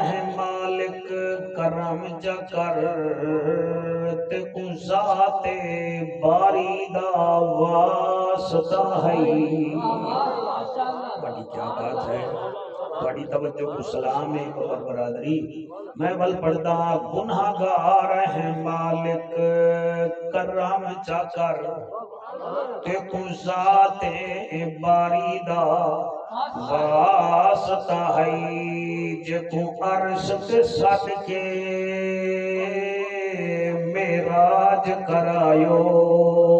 ہے مالک کرم جا کر تے کو ذات باری دا واسطہ ہے بڑی کیا بات ہے بڑی توجہ کو سلام ہے اور برادری میں بل پڑھتا گناہگار ہے مالک کرم جا کر تے کو ذات باری دا واسطہ ہے جے کو عرش تے صدقے میراج کرایو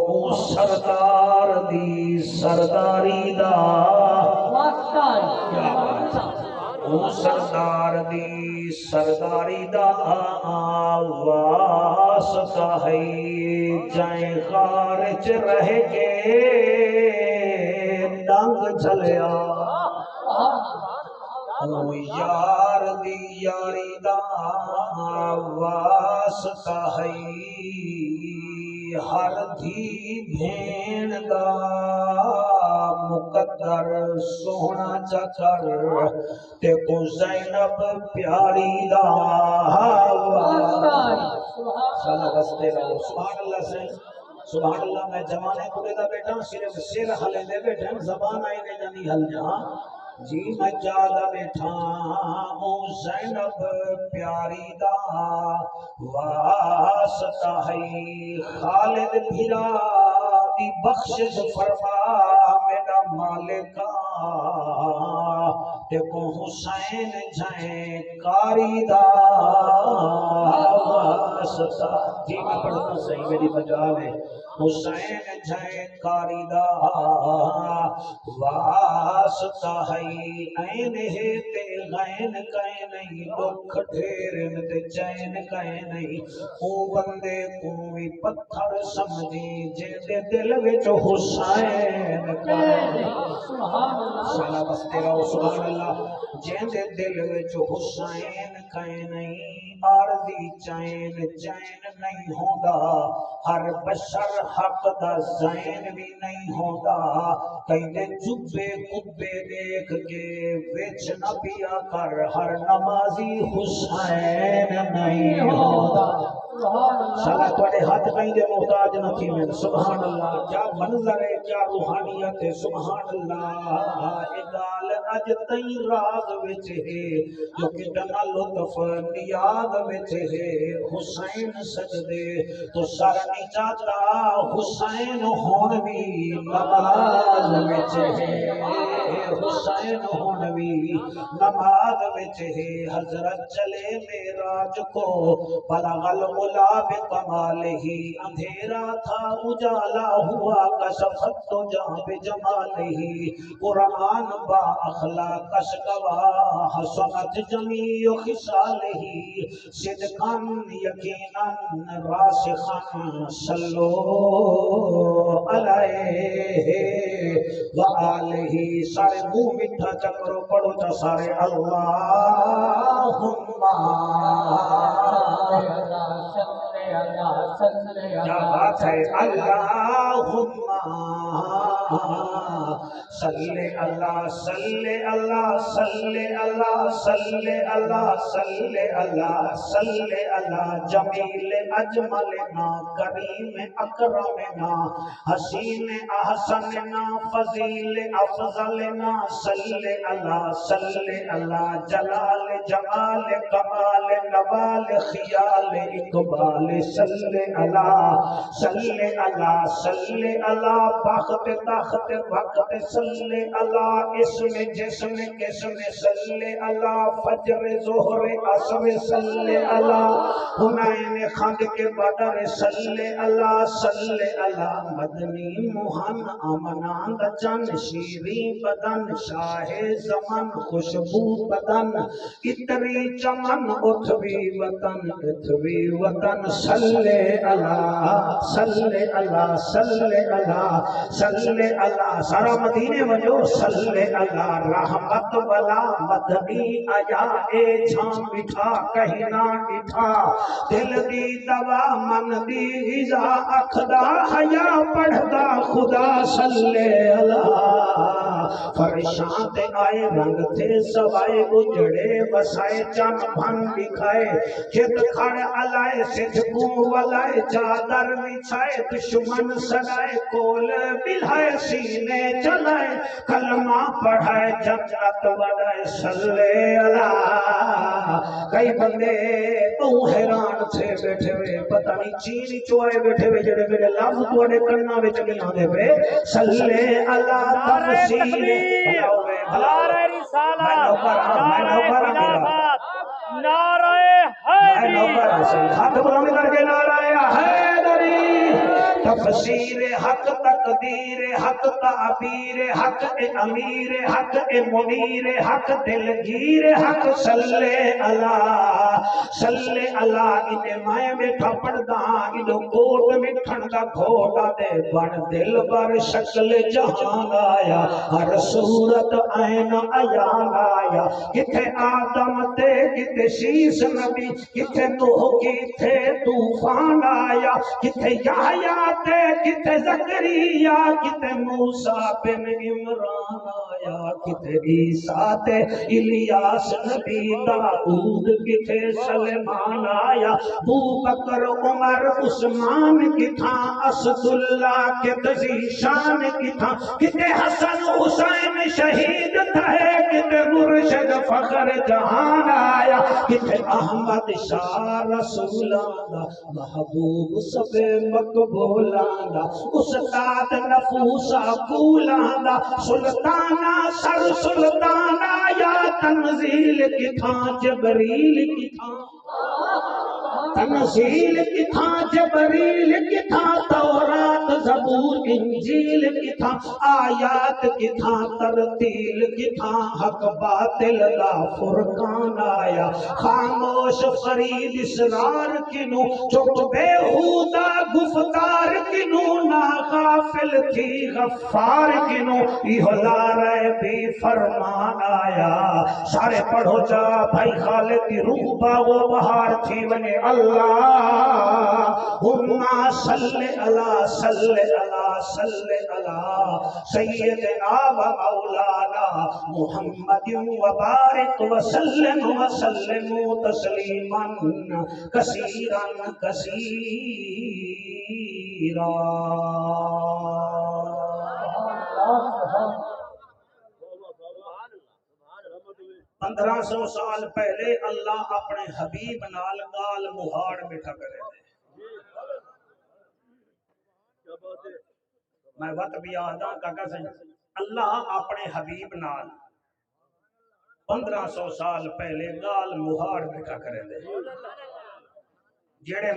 او سردار دی سرداری دا او سردار دی سرداری دا واسطہ ہے جائیں خارج رہ کے ڈنگ چلیا او یار دی یاری دا واسطہ ہے ہر دھی بھین دا مقدر سونا چکر تے کو زینب پیاری دا سالہ بستے رہو سبحان اللہ سے سبحان اللہ میں جوانے پورے دا بیٹھا صرف سر حلے دے بیٹھا زبان آئی نے جانی حل جہاں جی میں جادا بیٹھا او زینب پیاری دا واسطہ ہے خالد بھیرا دی بخشش فرما میرا مالکا تے کو حسین جائیں کاری دا واسطہ جی میں پڑھتا صحیح میری مجال ہے حسین جائیں کاری دا واسطہ ہے این ہے تے غین کہیں نہیں دکھ ڈھیرن تے چین کہیں نہیں او بندے کوئی پتھر سمجھی جے دے دل وچ حسین کہیں سالہ بستے رہو سبحان اللہ جے دے دل وچ حسین کہیں نہیں عارضی چین چین نہیں ہوندا ہر بشر حق دا زین بھی نہیں ہوندا کہیں دے جبے کبے دیکھ کے وچ نہ پیا کر ہر نمازی حسین نہیں ہوندا سالہ توڑے ہاتھ کہیں دے محتاج نہ تھی میں سبحان اللہ کیا منظر ہے کیا روحانیت ہے سبحان اللہ اگال اج تئی راز وچ ہے جو کتنا لطف نیاز وچ ہے حسین سجدے تو سر نہیں چاہتا حسین ہون بھی نماز وچ ہے حسین ہون بھی نماز وچ ہے حضرت چلے معراج کو بلغ العلا بکمالہ اندھیرا تھا اجالا ہوا کشفت تو جہاں بجمالہ قرآن با اخلاق اشکوا حسنت جمیع خصالہ صدقاً یقیناً راسخاً صلو علیہ وآلہ سارے منہ مٹھا چکرو پڑھو چا سارے اللہم کیا بات ہے اللہم صلی اللہ صلی اللہ صلی اللہ صلی اللہ صلی اللہ صلی اللہ جمیل اجملنا کریم اکرمنا حسین احسننا فضیل افضلنا صلی اللہ جلال جمال کمال نوال خیال اقبال صلی اللہ بخت تخت وقت صلی اللہ اسم جسم قسم صلی اللہ فجر ظہر عصر صلی اللہ حنین خند کے بدر صلی اللہ مدنی موہن امنان چن شیریں بدن شاہ زمن خوشبو بدن اتری چمن اتوی وطن صلی اللہ سارا مدینے وجو صلی اللہ رحمت ولا مدد زمین آیا اے جھاں مٹھا کہنا مٹھا دل دی دوا من دی غذا اکھدا حیا پڑھدا خدا صلی اللہ فرشاں تے آئے رنگ تھے سوائے اجڑے وسائے چن بھن دکھائے جت کھڑ علائے سجھکوں والائے چادر بچھائے دشمن سڑائے کول بلھائے سینے چلائے کلمہ پڑھائے جنت بڑھائے صلی اللہ کئی بندے تو حیران تھے بیٹھے ہوئے پتہ نہیں چینی چوائے بیٹھے ہوئے جڑے میرے لفظ توڑے کرنا وچ نہیں آندے پے صلی اللہ تفسیر نعرہ رسالہ نعرہ خلافت نعرہ ہاتھ بلند کر کے نعرہ حیدری تفسیر حق تقدیر حق تعبیر حق امیر حق منیر حق دلگیر حق صلی اللہ انہیں مائیں بیٹھا پڑھدا انہوں کوٹ میں ٹھنڈا کھوٹا دے بن دل بر شکل جہان آیا ہر صورت عین عیان آیا کتھے آدم تے کتھے شیس نبی کتھے نوح کتھے طوفان آیا کتھے یحییٰ تے کتھے زکریا کتھے موسیٰ بن عمران آیا کتھے عیسیٰ تے الیاس نبی داؤد کتھے سلیمان آیا ابو بکر عمر عثمان کتھا اسد اللہ کتھے شان کتھا کتھے حسن حسین شہید تھے کتھے مرشد فخر جہان آیا کتھے احمد شاہ رسولانہ محبوب سب مقبولانہ استاد نفوسہ کولانہ سلطانہ سر سلطانہ یا تنزیل کتھا جبریل کتھا تنزیل کتھا جبریل کتھا تورات زبور انجیل کتھا آیات کتھا ترتیل کتھا حق باطل دا فرقان آیا خاموش فرید اسرار کنو چپ بیہودہ گفتار کنو نا غافل تھی غفار کنو یہ لارے بھی فرمان آیا سارے پڑھو جا بھائی خالد کی روح باغو بہار تھی ونے اللہم صلی اللہ صلی اللہ صلی اللہ سیدنا و مولانا محمد وبارک وسلم تسلیما کثیرا کثیرا 1500 سال پہلے اللہ اپنے حبیب نال گال مہاڑ مٹھا کرے دے میں وقت بھی آدھا کاکا سے اللہ اپنے حبیب نال 1500 سال پہلے گال مہاڑ مٹھا کرے دے جڑے